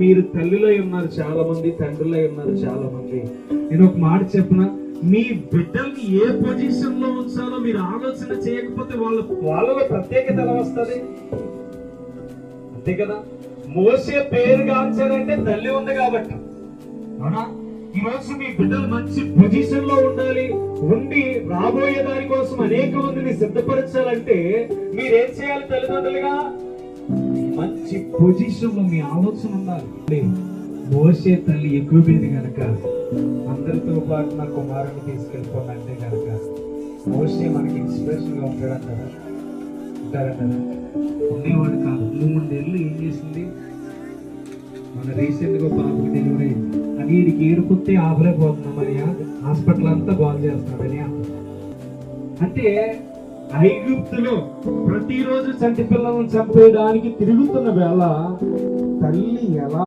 మీరు తల్లిలో ఉన్నారు చాలా మంది, తండ్రిలో ఉన్నారు చాలా మంది. నేను ఒక మాట చెప్పిన, మీ బిడ్డల్ని ఏ పొజిషన్ లో ఉంచాలో మీరు ఆలోచన చేయకపోతే వాళ్ళలో ప్రత్యేకత ఎలా వస్తుంది? అంతే కదా. మోసే పేరు గాంచాలంటే తల్లి ఉంది కాబట్టి, అవునా? ఈ రోజు మీ బిడ్డలు మంచి పొజిషన్ లో ఉండి రాబోయే దాని కోసం అనేక మందిని సిద్ధపరచాలంటే మీరేం చేయాలి? తల్లిదండ్రులుగా మంచి పొజిషన్ లో మీ ఆలోచన ఉండాలి. మోసే తల్లి ఎక్కువైంది కనుక అందరితో పాటు నా కుమారుని తీసుకెళ్ళిపోండి అంటే కనుక మోసే మనకి ఇన్స్పిరేషన్ గా ఉంటాడంటారా? ఉండేవాడు కాదు. 3 ఏళ్ళు ఏం చేసింది? మన రీసెంట్ గా పాపకి డెలివరీ అయింది. అది వీడికి ఏడుపుతే ఆపలేకపోతున్నామని హాస్పిటల్ అంతా బాగు చేస్తున్నాడని. అంటే ఐగుప్తులో ప్రతిరోజు చంటి పిల్లలను చంపేయడానికి తిరుగుతున్న వేళ తల్లి ఎలా